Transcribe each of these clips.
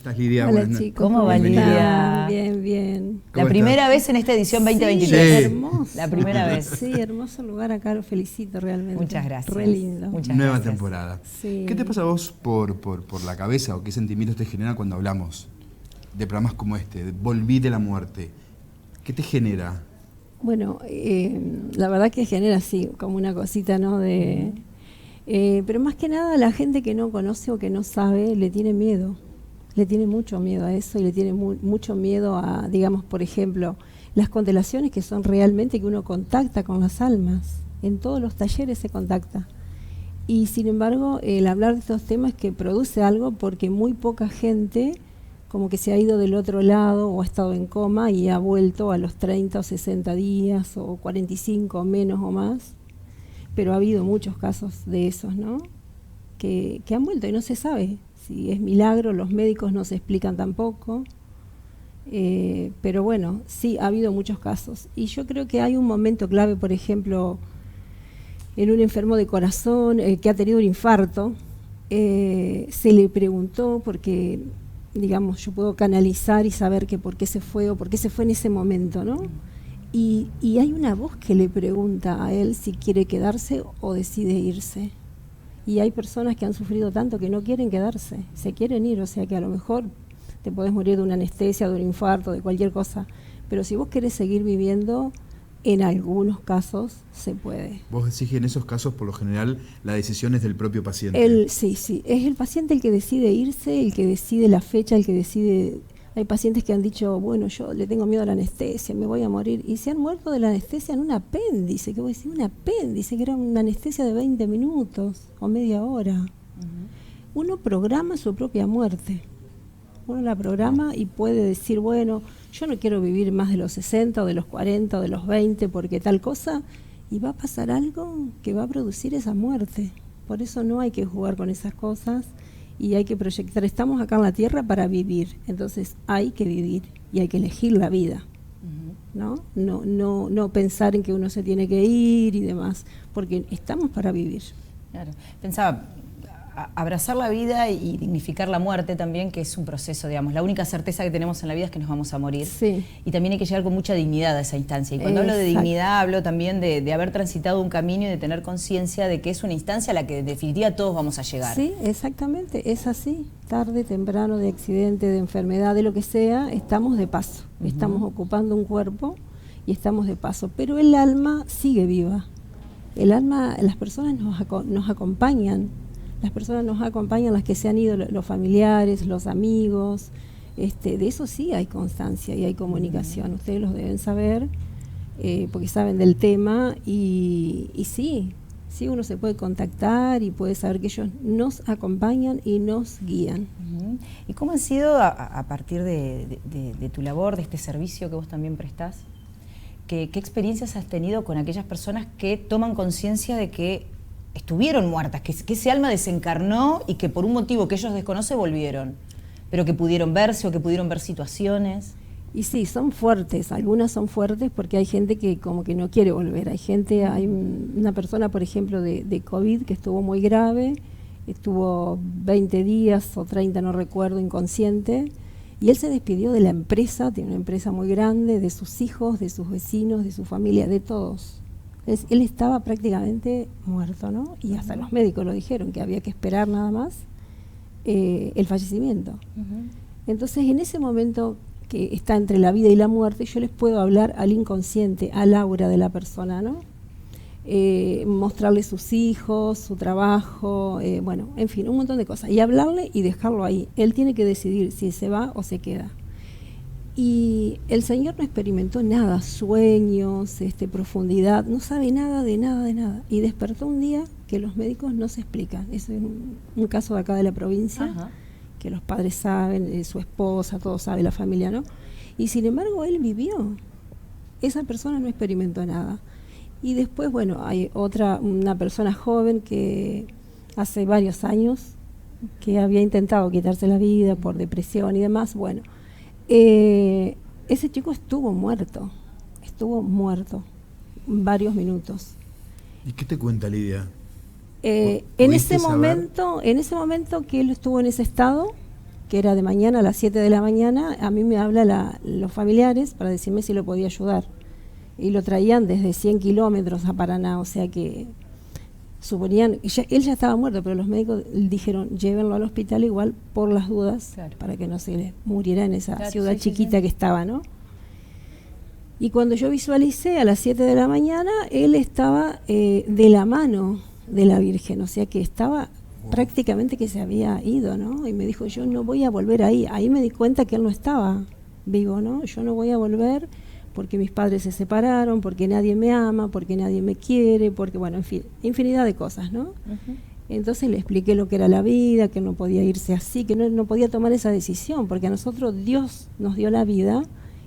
estás, Lidia? Hola, chicos. ¿Cómo va, Lidia? Bien, bien. La primera vez en esta edición 2023. Sí. Hermoso. La primera vez. Sí, hermoso lugar acá, lo felicito realmente. Muchas gracias. Re lindo. Muchas Nueva gracias. temporada. Sí. ¿Qué te pasa a vos por la cabeza o qué sentimientos te genera cuando hablamos de programas como este, de Volví de la muerte? ¿Qué te genera? Bueno, la verdad que genera así, como una cosita, ¿no? Pero más que nada la gente que no conoce o que no sabe le tiene miedo. Le tiene mucho miedo a eso y le tiene mucho miedo a, digamos, por ejemplo, las constelaciones, que son realmente que uno contacta con las almas. En todos los talleres se contacta. Y sin embargo, el hablar de estos temas que produce algo porque muy poca gente como que se ha ido del otro lado o ha estado en coma y ha vuelto a los 30 o 60 días o 45 o menos o más. Pero ha habido muchos casos de esos, ¿no? Que han vuelto y no se sabe si es milagro, los médicos no se explican tampoco. Pero bueno, sí, ha habido muchos casos. Y yo creo que hay un momento clave, por ejemplo, en un enfermo de corazón que ha tenido un infarto, se le preguntó, porque, digamos, yo puedo canalizar y saber que por qué se fue o por qué se fue en ese momento, ¿no? Y hay una voz que le pregunta a él si quiere quedarse o decide irse. Y hay personas que han sufrido tanto que no quieren quedarse, se quieren ir, o sea que a lo mejor te podés morir de una anestesia, de un infarto, de cualquier cosa, pero si vos querés seguir viviendo, en algunos casos se puede. Vos decís que en esos casos, por lo general, la decisión es del propio paciente. Sí, es el paciente el que decide irse, el que decide la fecha, el que decide. Hay pacientes que han dicho, bueno, yo le tengo miedo a la anestesia, me voy a morir, y se han muerto de la anestesia en un apéndice, que voy a decir, un apéndice, que era una anestesia de 20 minutos o media hora. Uno programa su propia muerte. Uno la programa y puede decir, bueno, yo no quiero vivir más de los 60 o de los 40 o de los 20 porque tal cosa, y va a pasar algo que va a producir esa muerte. Por eso no hay que jugar con esas cosas y hay que proyectar. Estamos acá en la tierra para vivir, entonces hay que vivir y hay que elegir la vida, ¿no? No pensar en que uno se tiene que ir y demás, porque estamos para vivir. Claro. Pensaba, abrazar la vida y dignificar la muerte también, que es un proceso, digamos. La única certeza que tenemos en la vida es que nos vamos a morir. Sí. Y también hay que llegar con mucha dignidad a esa instancia. Y cuando hablo de Exacto. dignidad, hablo también de haber transitado un camino y de tener conciencia de que es una instancia a la que en definitiva todos vamos a llegar. Sí, exactamente, es así. Tarde, temprano, de accidente, de enfermedad, de lo que sea, estamos de paso. Estamos ocupando un cuerpo y estamos de paso. Pero el alma sigue viva. El alma, las personas nos acompañan. Las personas nos acompañan, las que se han ido, los familiares, los amigos. De eso sí hay constancia y hay comunicación. Ustedes los deben saber, porque saben del tema. Y sí, uno se puede contactar y puede saber que ellos nos acompañan y nos guían. ¿Y cómo ha sido, a partir de tu labor, de este servicio que vos también prestás, qué experiencias has tenido con aquellas personas que toman conciencia de que estuvieron muertas, que ese alma desencarnó y que por un motivo que ellos desconocen volvieron, pero que pudieron verse o que pudieron ver situaciones? Y sí, son fuertes, algunas son fuertes porque hay gente que como que no quiere volver. Hay una persona, por ejemplo, de COVID que estuvo muy grave, estuvo 20 días o 30, no recuerdo, inconsciente, y él se despidió de la empresa, tiene una empresa muy grande, de sus hijos, de sus vecinos, de su familia, de todos. Él estaba prácticamente muerto, ¿no? Y hasta los médicos lo dijeron, que había que esperar nada más el fallecimiento. Entonces, en ese momento que está entre la vida y la muerte, yo les puedo hablar al inconsciente, al aura de la persona, ¿no? Mostrarle sus hijos, su trabajo, bueno, en fin, un montón de cosas. Y hablarle y dejarlo ahí. Él tiene que decidir si se va o se queda. Y el señor no experimentó nada, sueños, profundidad, no sabe nada de nada. Y despertó un día que los médicos no se explican. Es un caso de acá de la provincia, que los padres saben, su esposa, todo sabe, la familia, ¿no? Y sin embargo él vivió. Esa persona no experimentó nada. Y después, bueno, hay una persona joven que hace varios años que había intentado quitarse la vida por depresión y demás, bueno. Ese chico estuvo muerto varios minutos. ¿Y qué te cuenta, Lidia? En ese momento que él estuvo en ese estado, que era de mañana a las 7 de la mañana, a mí me habla los familiares para decirme si lo podía ayudar. Y lo traían desde 100 kilómetros a Paraná, o sea que suponían, él ya estaba muerto, pero los médicos dijeron, llévenlo al hospital igual por las dudas, claro, para que no se le muriera en esa claro, ciudad sí, chiquita sí. que estaba, ¿no? Y cuando yo visualicé a las 7 de la mañana, él estaba de la mano de la Virgen, o sea que estaba prácticamente que se había ido, ¿no? Y me dijo, yo no voy a volver ahí. Ahí me di cuenta que él no estaba vivo, ¿no? Yo no voy a volver porque mis padres se separaron, porque nadie me ama, porque nadie me quiere, porque, bueno, en fin, infinidad de cosas, ¿no? Ujú. Entonces le expliqué lo que era la vida, que no podía irse así, que no podía tomar esa decisión, porque a nosotros Dios nos dio la vida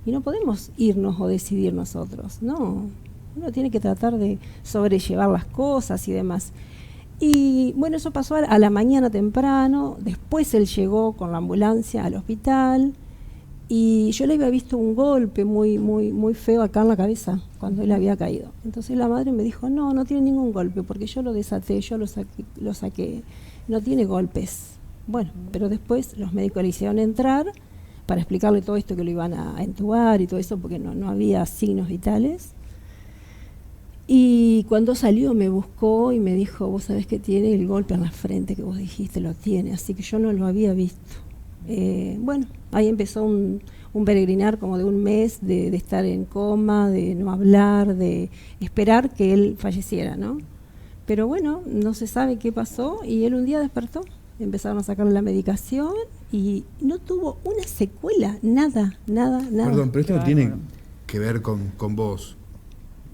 y no podemos irnos o decidir nosotros, no. Uno tiene que tratar de sobrellevar las cosas y demás. Y bueno, eso pasó a la mañana temprano, después él llegó con la ambulancia al hospital y yo le había visto un golpe muy, muy, muy feo acá en la cabeza cuando él había caído. Entonces la madre me dijo, no, no tiene ningún golpe porque yo lo desaté, yo lo saqué, no tiene golpes. Bueno, pero después los médicos le hicieron entrar para explicarle todo esto que lo iban a entubar y todo eso porque no había signos vitales. Y cuando salió me buscó y me dijo, vos sabés que tiene el golpe en la frente que vos dijiste, lo tiene, así que yo no lo había visto. Bueno, ahí empezó un peregrinar como de un mes de estar en coma, de no hablar, de esperar que él falleciera, ¿no? Pero bueno, no se sabe qué pasó y él un día despertó, empezaron a sacarle la medicación y no tuvo una secuela, nada. Perdón, pero esto no Qué tiene bárbaro. que ver con vos.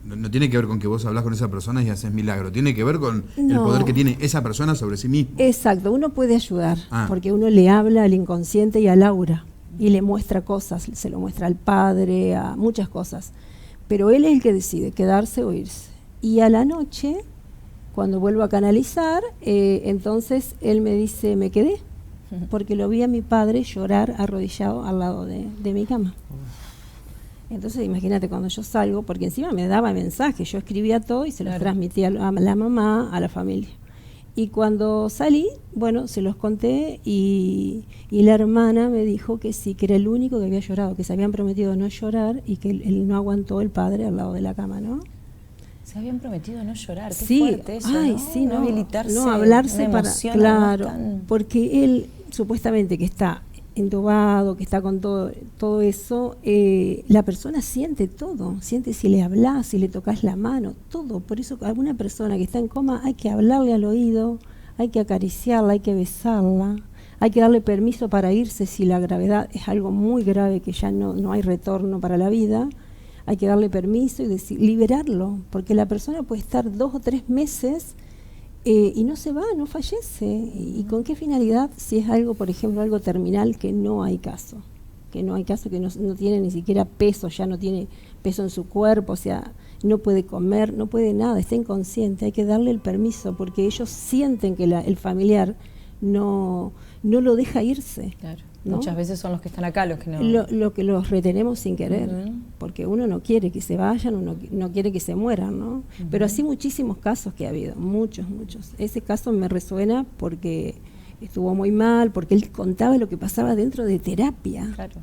No tiene que ver con que vos hablás con esa persona y haces milagro. Tiene que ver con el No. poder que tiene esa persona sobre sí mismo. Exacto, uno puede ayudar, Ah. porque uno le habla al inconsciente y al aura, y le muestra cosas, se lo muestra al padre, a muchas cosas. Pero él es el que decide quedarse o irse. Y a la noche, cuando vuelvo a canalizar, entonces él me dice, me quedé, porque lo vi a mi padre llorar arrodillado al lado de mi cama. Entonces imagínate cuando yo salgo, porque encima me daba mensajes, yo escribía todo y se los Claro. transmitía a la mamá, a la familia. Y cuando salí, bueno, se los conté y la hermana me dijo que sí, que era el único que había llorado, que se habían prometido no llorar y que él no aguantó el padre al lado de la cama, ¿no? Se habían prometido no llorar, qué Sí, fuerte eso, ay, ¿no? sí, no habilitarse, no hablarse una para, emoción además claro, tan- porque él supuestamente que está entubado, que está con todo eso, la persona siente todo, siente si le hablas, si le tocas la mano, todo. Por eso a alguna persona que está en coma hay que hablarle al oído, hay que acariciarla, hay que besarla, hay que darle permiso para irse si la gravedad es algo muy grave que ya no hay retorno para la vida. Hay que darle permiso y liberarlo, porque la persona puede estar 2 o 3 meses y no se va, no fallece. ¿Y con qué finalidad? Si es algo, por ejemplo, algo terminal que no hay caso, que no tiene ni siquiera peso, ya no tiene peso en su cuerpo, o sea, no puede comer, no puede nada, está inconsciente, hay que darle el permiso, porque ellos sienten que el familiar no lo deja irse. Claro. ¿no? Muchas veces son los que están acá los que no... Lo que los retenemos sin querer, Ujú. porque uno no quiere que se vayan, uno no quiere que se mueran, ¿no? Pero así muchísimos casos que ha habido, muchos. Ese caso me resuena porque estuvo muy mal, porque él contaba lo que pasaba dentro de terapia. Claro.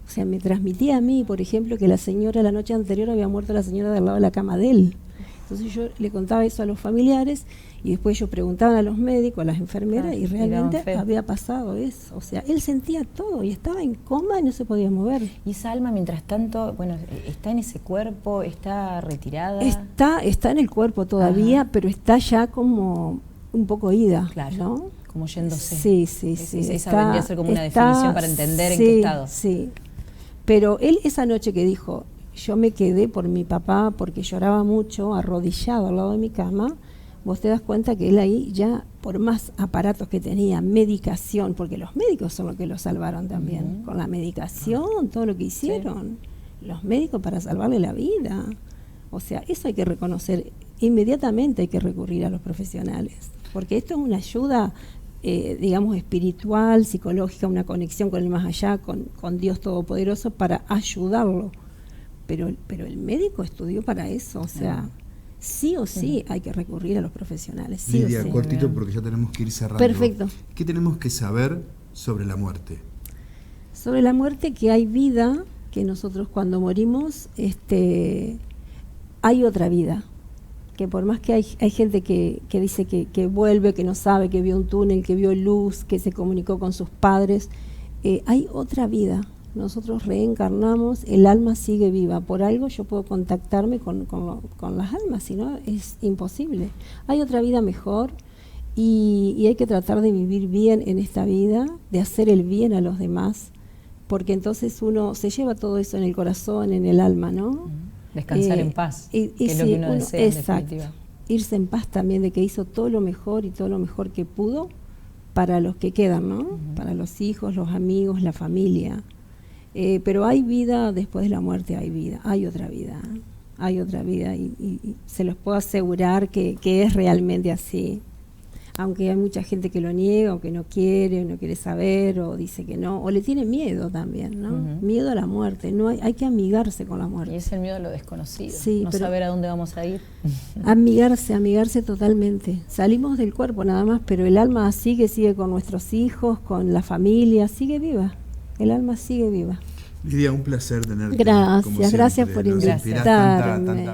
O sea, me transmitía a mí, por ejemplo, que la señora la noche anterior había muerto la señora del lado de la cama de él. Entonces yo le contaba eso a los familiares y después ellos preguntaban a los médicos, a las enfermeras, Claro, y y daban realmente fe. había pasado eso. O sea, él sentía todo y estaba en coma y no se podía mover. Y esa alma, mientras tanto, bueno, está en ese cuerpo, está retirada. Está en el cuerpo todavía, Ajá. pero está ya como un poco ida, Claro, ¿no? como yéndose. Sí. Esa vendría a ser como una definición para entender en qué estado. Sí, pero él esa noche que dijo, yo me quedé por mi papá porque lloraba mucho, arrodillado al lado de mi cama, vos te das cuenta que él ahí ya, por más aparatos que tenía, medicación, porque los médicos son los que lo salvaron también, Ujú. con la medicación, todo lo que hicieron, los médicos para salvarle la vida. O sea, eso hay que reconocer, inmediatamente hay que recurrir a los profesionales, porque esto es una ayuda, digamos, espiritual, psicológica, una conexión con el más allá, con Dios Todopoderoso, para ayudarlo. Pero el médico estudió para eso, o sea, sí o sí hay que recurrir a los profesionales, sí Lidia, o sí. cortito Bien. porque ya tenemos que ir cerrando. Perfecto. ¿Qué tenemos que saber sobre la muerte? Sobre la muerte, que hay vida, que nosotros cuando morimos, hay otra vida. Que por más que hay gente que dice que vuelve, que no sabe, que vio un túnel, que vio luz, que se comunicó con sus padres, hay otra vida. Nosotros reencarnamos, el alma sigue viva. Por algo yo puedo contactarme con las almas, si no es imposible. Hay otra vida mejor y hay que tratar de vivir bien en esta vida, de hacer el bien a los demás, porque entonces uno se lleva todo eso en el corazón, en el alma, ¿no? Descansar en paz, que es lo que uno desea, en definitiva. Irse en paz también, de que hizo todo lo mejor y todo lo mejor que pudo para los que quedan, ¿no? Para los hijos, los amigos, la familia. Pero hay vida después de la muerte, hay vida, hay otra vida y se los puedo asegurar que es realmente así. Aunque hay mucha gente que lo niega o que no quiere saber o dice que no, o le tiene miedo también, ¿no? Miedo a la muerte, no hay que amigarse con la muerte. Y es el miedo a lo desconocido, sí, no saber a dónde vamos a ir. Amigarse totalmente. Salimos del cuerpo nada más, pero el alma sigue con nuestros hijos, con la familia, sigue viva. El alma sigue viva. Lidia, un placer tenerte. Gracias por invitarme.